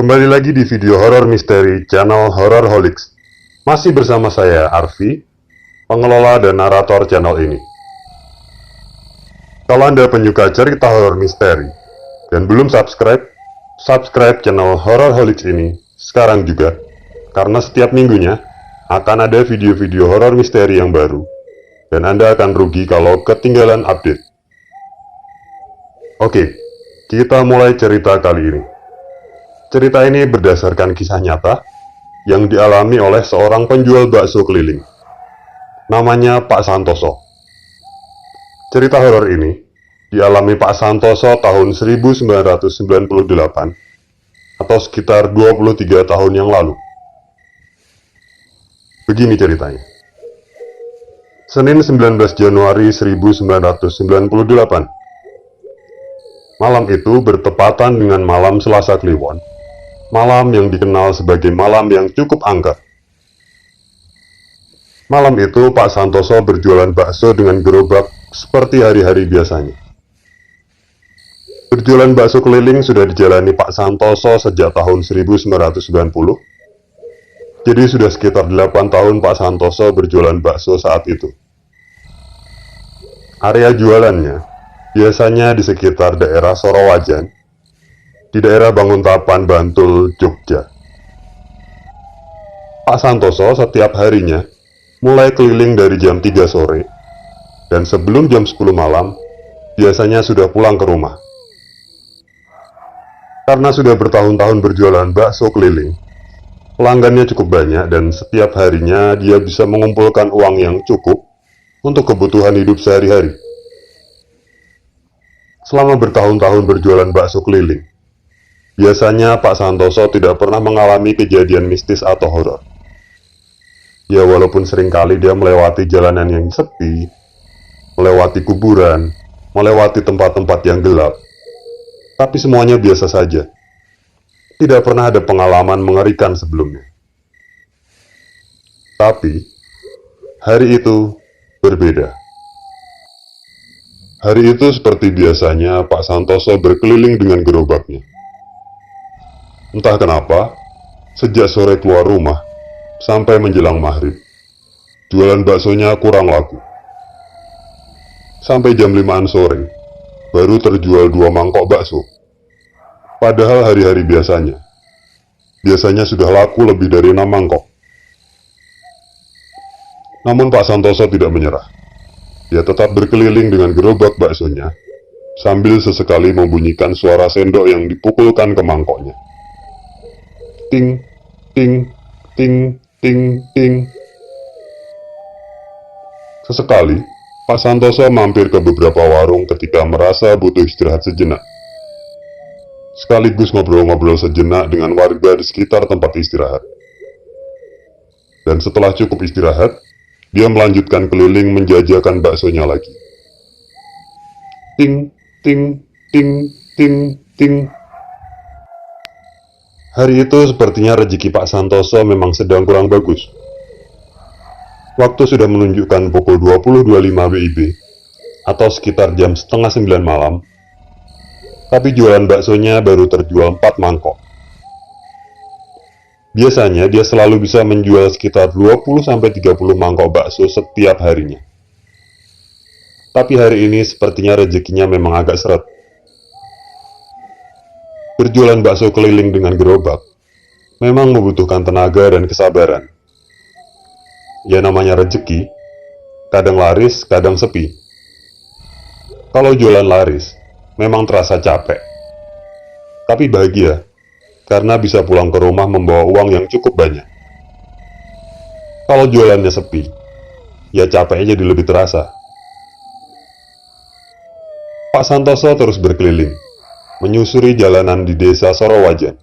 Kembali lagi di video horor misteri channel Hororholics. Masih bersama saya Arfi, pengelola dan narator channel ini. Kalau Anda penyuka cerita horor misteri dan belum subscribe channel Hororholics ini sekarang juga, karena setiap minggunya akan ada video-video horor misteri yang baru dan Anda akan rugi kalau ketinggalan update. Oke, kita mulai cerita kali ini. Cerita ini berdasarkan kisah nyata yang dialami oleh seorang penjual bakso keliling. Namanya Pak Santoso. Cerita horor ini dialami Pak Santoso tahun 1998 atau sekitar 23 tahun yang lalu. Begini ceritanya. Senin 19 Januari 1998. Malam itu bertepatan dengan malam Selasa Kliwon, malam yang dikenal sebagai malam yang cukup angker. Malam itu Pak Santoso berjualan bakso dengan gerobak seperti hari-hari biasanya. Berjualan bakso keliling sudah dijalani Pak Santoso sejak tahun 1990. Jadi sudah sekitar 8 tahun Pak Santoso berjualan bakso saat itu. Area jualannya biasanya di sekitar daerah Sorowajan, di daerah Banguntapan, Bantul, Jogja. Pak Santoso setiap harinya mulai keliling dari jam 3 sore, dan sebelum jam 10 malam, biasanya sudah pulang ke rumah. Karena sudah bertahun-tahun berjualan bakso keliling, pelanggannya cukup banyak dan setiap harinya dia bisa mengumpulkan uang yang cukup untuk kebutuhan hidup sehari-hari. Selama bertahun-tahun berjualan bakso keliling, biasanya Pak Santoso tidak pernah mengalami kejadian mistis atau horor. Ya, walaupun seringkali dia melewati jalanan yang sepi, melewati kuburan, melewati tempat-tempat yang gelap, tapi semuanya biasa saja. Tidak pernah ada pengalaman mengerikan sebelumnya. Tapi, hari itu berbeda. Hari itu seperti biasanya Pak Santoso berkeliling dengan gerobaknya. Entah kenapa, sejak sore keluar rumah, sampai menjelang maghrib, jualan baksonya kurang laku. Sampai jam 5-an sore, baru terjual 2 mangkok bakso. Padahal hari-hari biasanya sudah laku lebih dari 6 mangkok. Namun Pak Santoso tidak menyerah. Dia tetap berkeliling dengan gerobak baksonya, sambil sesekali membunyikan suara sendok yang dipukulkan ke mangkoknya. Ting, ting, ting, ting, ting. Sesekali, Pak Santoso mampir ke beberapa warung ketika merasa butuh istirahat sejenak. Sekaligus ngobrol-ngobrol sejenak dengan warga di sekitar tempat istirahat. Dan setelah cukup istirahat, dia melanjutkan keliling menjajakan baksonya lagi. Ting, ting, ting, ting, ting. Hari itu sepertinya rezeki Pak Santoso memang sedang kurang bagus. Waktu sudah menunjukkan pukul 20.25 WIB, atau sekitar jam setengah 9 malam, tapi jualan baksonya baru terjual 4 mangkok. Biasanya dia selalu bisa menjual sekitar 20-30 mangkok bakso setiap harinya. Tapi hari ini sepertinya rezekinya memang agak seret. Berjualan bakso keliling dengan gerobak memang membutuhkan tenaga dan kesabaran. Ya, namanya rezeki, kadang laris, kadang sepi. Kalau jualan laris, memang terasa capek. Tapi bahagia, karena bisa pulang ke rumah membawa uang yang cukup banyak. Kalau jualannya sepi, ya capeknya jadi lebih terasa. Pak Santoso terus berkeliling, menyusuri jalanan di desa Sorowajan.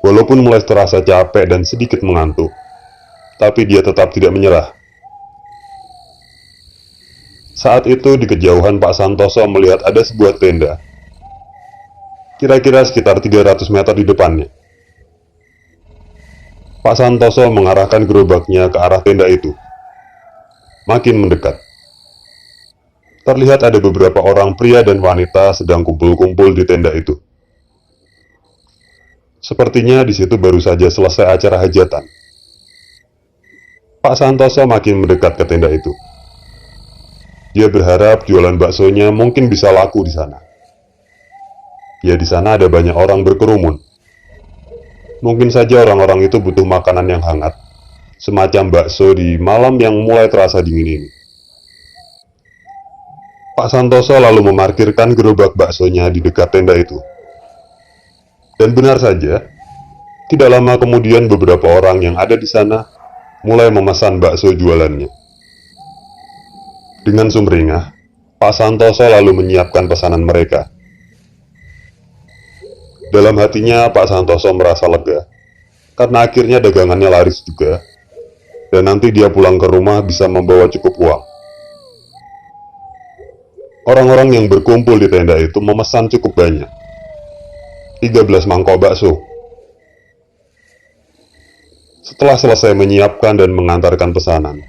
Walaupun mulai terasa capek dan sedikit mengantuk, tapi dia tetap tidak menyerah. Saat itu di kejauhan Pak Santoso melihat ada sebuah tenda, kira-kira sekitar 300 meter di depannya. Pak Santoso mengarahkan gerobaknya ke arah tenda itu. Makin mendekat. Terlihat ada beberapa orang pria dan wanita sedang kumpul-kumpul di tenda itu. Sepertinya di situ baru saja selesai acara hajatan. Pak Santoso makin mendekat ke tenda itu. Dia berharap jualan baksonya mungkin bisa laku di sana. Ya, di sana ada banyak orang berkerumun. Mungkin saja orang-orang itu butuh makanan yang hangat, semacam bakso di malam yang mulai terasa dingin ini. Pak Santoso lalu memarkirkan gerobak baksonya di dekat tenda itu. Dan benar saja, tidak lama kemudian beberapa orang yang ada di sana mulai memesan bakso jualannya. Dengan sumringah, Pak Santoso lalu menyiapkan pesanan mereka. Dalam hatinya, Pak Santoso merasa lega, karena akhirnya dagangannya laris juga, dan nanti dia pulang ke rumah bisa membawa cukup uang. Orang-orang yang berkumpul di tenda itu memesan cukup banyak. 13 mangkok bakso. Setelah selesai menyiapkan dan mengantarkan pesanan,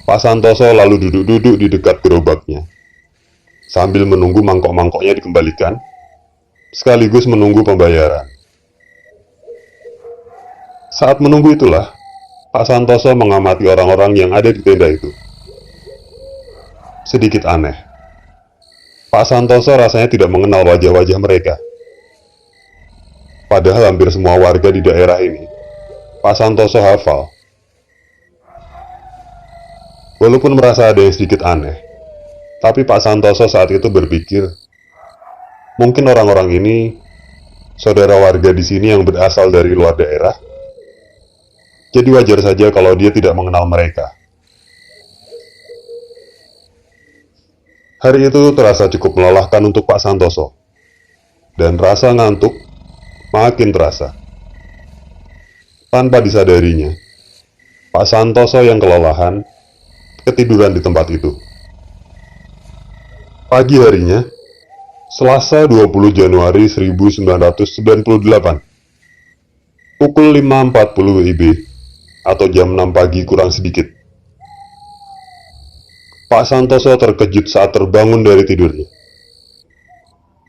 Pak Santoso lalu duduk-duduk di dekat gerobaknya, sambil menunggu mangkok-mangkoknya dikembalikan, sekaligus menunggu pembayaran. Saat menunggu itulah, Pak Santoso mengamati orang-orang yang ada di tenda itu. Sedikit aneh. Pak Santoso rasanya tidak mengenal wajah-wajah mereka. Padahal hampir semua warga di daerah ini, Pak Santoso hafal. Walaupun merasa ada yang sedikit aneh, tapi Pak Santoso saat itu berpikir, mungkin orang-orang ini saudara warga di sini yang berasal dari luar daerah. Jadi wajar saja kalau dia tidak mengenal mereka. Hari itu terasa cukup melelahkan untuk Pak Santoso, dan rasa ngantuk makin terasa. Tanpa disadarinya, Pak Santoso yang kelelahan ketiduran di tempat itu. Pagi harinya, Selasa 20 Januari 1998, pukul 5.40 WIB atau jam 6 pagi kurang sedikit. Pak Santoso terkejut saat terbangun dari tidurnya.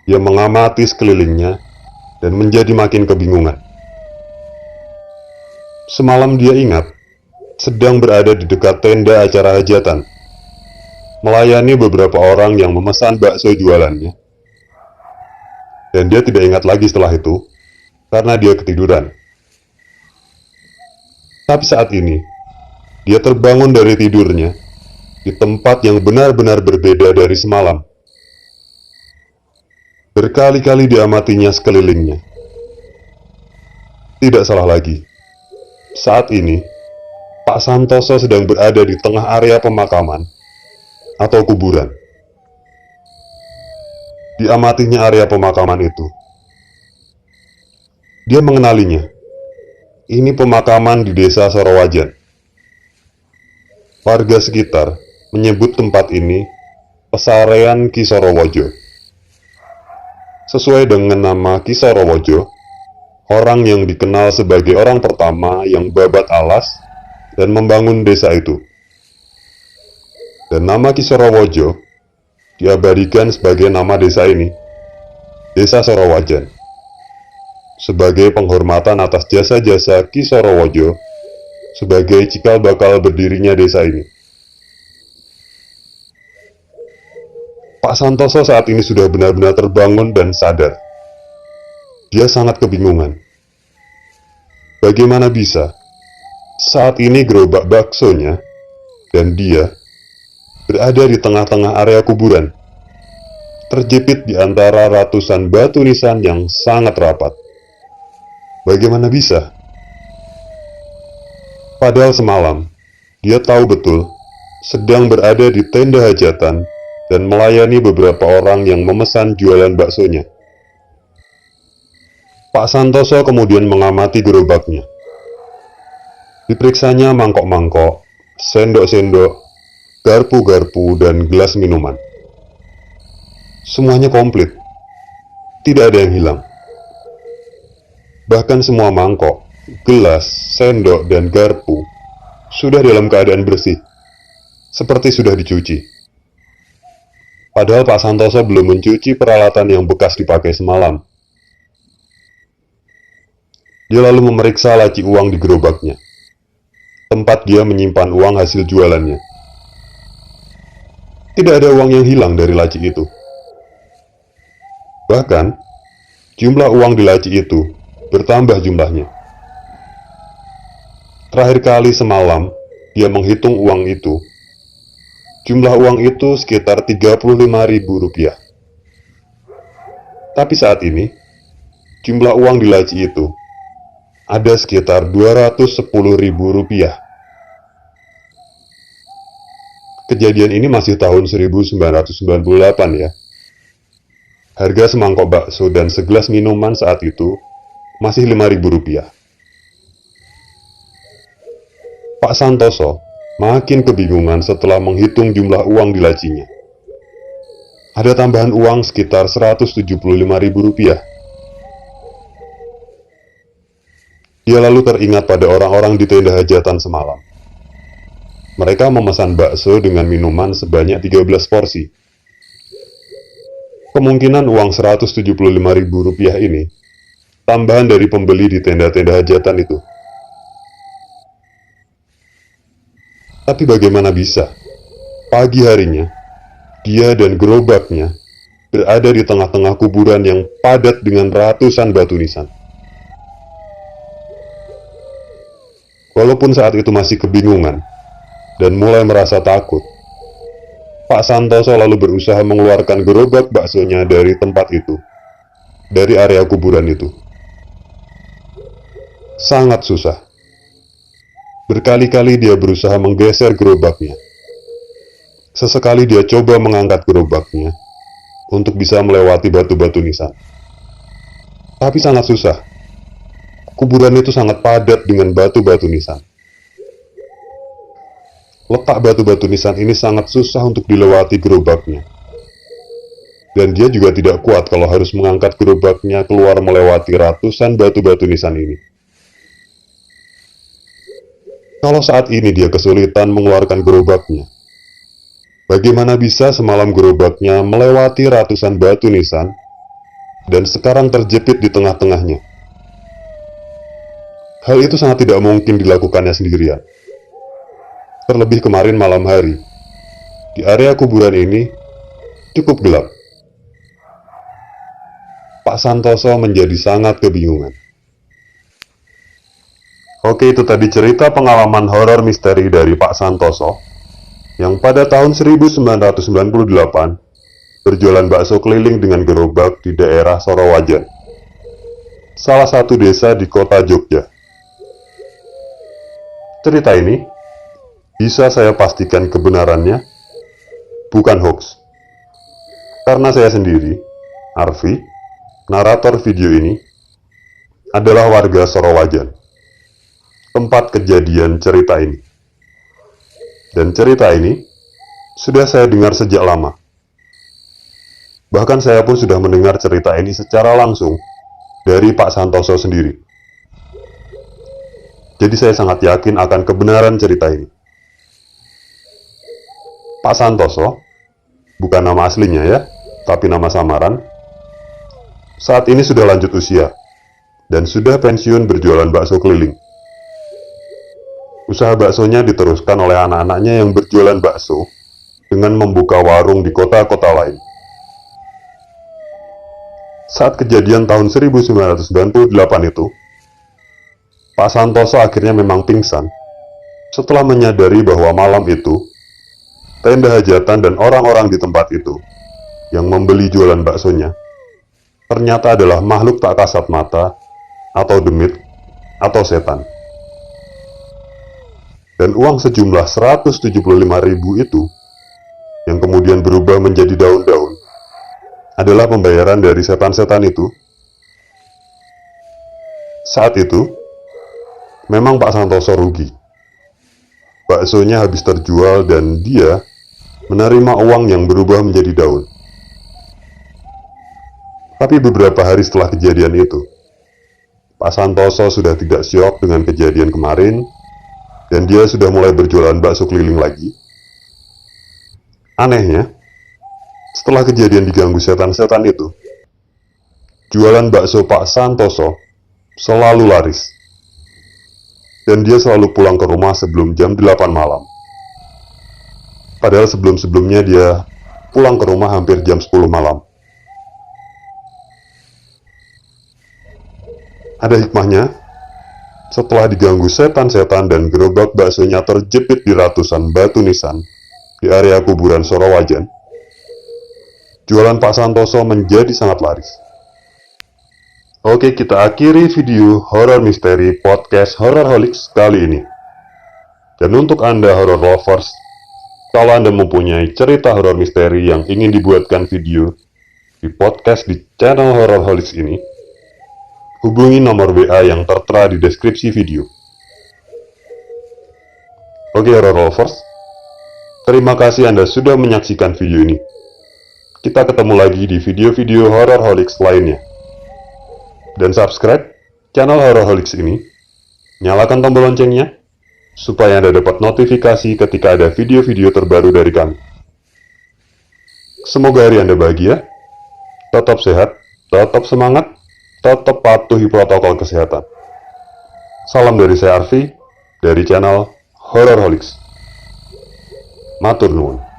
Dia mengamati sekelilingnya dan menjadi makin kebingungan. Semalam dia ingat sedang berada di dekat tenda acara hajatan, melayani beberapa orang yang memesan bakso jualannya. Dan dia tidak ingat lagi setelah itu, karena dia ketiduran. Tapi saat ini, dia terbangun dari tidurnya di tempat yang benar-benar berbeda dari semalam. Berkali-kali diamatinya sekelilingnya. Tidak salah lagi. Saat ini, Pak Santoso sedang berada di tengah area pemakaman atau kuburan. Diamatinya area pemakaman itu. Dia mengenalinya. Ini pemakaman di desa Sorowajan. Warga sekitar menyebut tempat ini Pesarean Ki Sorowojo. Sesuai dengan nama Ki Sorowojo, orang yang dikenal sebagai orang pertama yang babat alas dan membangun desa itu. Dan nama Ki Sorowojo diabadikan sebagai nama desa ini, Desa Sorowajan, sebagai penghormatan atas jasa-jasa Ki Sorowojo sebagai cikal bakal berdirinya desa ini. Pak Santoso saat ini sudah benar-benar terbangun dan sadar. Dia sangat kebingungan. Bagaimana bisa saat ini gerobak baksonya dan dia berada di tengah-tengah area kuburan, terjepit di antara ratusan batu nisan yang sangat rapat. Bagaimana bisa? Padahal semalam, dia tahu betul sedang berada di tenda hajatan dan melayani beberapa orang yang memesan jualan baksonya. Pak Santoso kemudian mengamati gerobaknya. Diperiksanya mangkok-mangkok, sendok-sendok, garpu-garpu, dan gelas minuman. Semuanya komplit. Tidak ada yang hilang. Bahkan semua mangkok, gelas, sendok, dan garpu sudah dalam keadaan bersih, seperti sudah dicuci. Padahal Pak Santoso belum mencuci peralatan yang bekas dipakai semalam. Dia lalu memeriksa laci uang di gerobaknya, tempat dia menyimpan uang hasil jualannya. Tidak ada uang yang hilang dari laci itu. Bahkan, jumlah uang di laci itu bertambah jumlahnya. Terakhir kali semalam, dia menghitung uang itu. Jumlah uang itu sekitar Rp35.000. Tapi saat ini, jumlah uang di laci itu ada sekitar Rp210.000. Kejadian ini masih tahun 1998 ya. Harga semangkok bakso dan segelas minuman saat itu masih Rp5.000. Pak Santoso makin kebingungan setelah menghitung jumlah uang di lacinya. Ada tambahan uang sekitar Rp175.000. Dia lalu teringat pada orang-orang di tenda hajatan semalam. Mereka memesan bakso dengan minuman sebanyak 13 porsi. Kemungkinan uang Rp175.000 ini tambahan dari pembeli di tenda-tenda hajatan itu. Tapi bagaimana bisa? Pagi harinya, dia dan gerobaknya berada di tengah-tengah kuburan yang padat dengan ratusan batu nisan. Walaupun saat itu masih kebingungan dan mulai merasa takut, Pak Santoso lalu berusaha mengeluarkan gerobak baksonya dari tempat itu, dari area kuburan itu. Sangat susah. Berkali-kali dia berusaha menggeser gerobaknya. Sesekali dia coba mengangkat gerobaknya untuk bisa melewati batu-batu nisan. Tapi sangat susah. Kuburan itu sangat padat dengan batu-batu nisan. Letak batu-batu nisan ini sangat susah untuk dilewati gerobaknya. Dan dia juga tidak kuat kalau harus mengangkat gerobaknya keluar melewati ratusan batu-batu nisan ini. Kalau saat ini dia kesulitan mengeluarkan gerobaknya, bagaimana bisa semalam gerobaknya melewati ratusan batu nisan dan sekarang terjepit di tengah-tengahnya? Hal itu sangat tidak mungkin dilakukannya sendirian. Terlebih kemarin malam hari, di area kuburan ini cukup gelap. Pak Santoso menjadi sangat kebingungan. Oke, itu tadi cerita pengalaman horor misteri dari Pak Santoso yang pada tahun 1998 berjualan bakso keliling dengan gerobak di daerah Sorowajan, salah satu desa di kota Jogja. Cerita ini bisa saya pastikan kebenarannya bukan hoax, karena saya sendiri, Arfi, narator video ini, adalah warga Sorowajan, tempat kejadian cerita ini. Dan cerita ini sudah saya dengar sejak lama. Bahkan saya pun sudah mendengar cerita ini secara langsung dari Pak Santoso sendiri. Jadi saya sangat yakin akan kebenaran cerita ini. Pak Santoso, bukan nama aslinya ya, tapi nama samaran, saat ini sudah lanjut usia dan sudah pensiun berjualan bakso keliling. Usaha baksonya diteruskan oleh anak-anaknya yang berjualan bakso dengan membuka warung di kota-kota lain. Saat kejadian tahun 1998 itu, Pak Santoso akhirnya memang pingsan setelah menyadari bahwa malam itu, tenda hajatan dan orang-orang di tempat itu yang membeli jualan baksonya ternyata adalah makhluk tak kasat mata atau demit atau setan. Dan uang sejumlah Rp175.000 itu yang kemudian berubah menjadi daun-daun adalah pembayaran dari setan-setan itu. Saat itu memang Pak Santoso rugi. Baksonya habis terjual dan dia menerima uang yang berubah menjadi daun. Tapi beberapa hari setelah kejadian itu, Pak Santoso sudah tidak syok dengan kejadian kemarin dan dia sudah mulai berjualan bakso keliling lagi. Anehnya, setelah kejadian diganggu setan-setan itu, jualan bakso Pak Santoso selalu laris. Dan dia selalu pulang ke rumah sebelum jam 8 malam. Padahal sebelum-sebelumnya dia pulang ke rumah hampir jam 10 malam. Ada hikmahnya, setelah diganggu setan-setan dan gerobak baksonya terjepit di ratusan batu nisan di area kuburan Sorowajan, jualan Pak Santoso menjadi sangat laris. Oke, kita akhiri video horror misteri podcast Horrorholics kali ini. Dan untuk Anda horror lovers, kalau Anda mempunyai cerita horor misteri yang ingin dibuatkan video di podcast di channel Horrorholics ini, hubungi nomor WA yang tertera di deskripsi video. Oke horror lovers, terima kasih Anda sudah menyaksikan video ini. Kita ketemu lagi di video-video Horrorholics lainnya. Dan subscribe channel Horrorholics ini, nyalakan tombol loncengnya, supaya Anda dapat notifikasi ketika ada video-video terbaru dari kami. Semoga hari Anda bahagia, tetap sehat, tetap semangat, tetap patuhi protokol kesehatan. Salam dari saya Arfi, dari channel Horrorholics. Matur nuwun.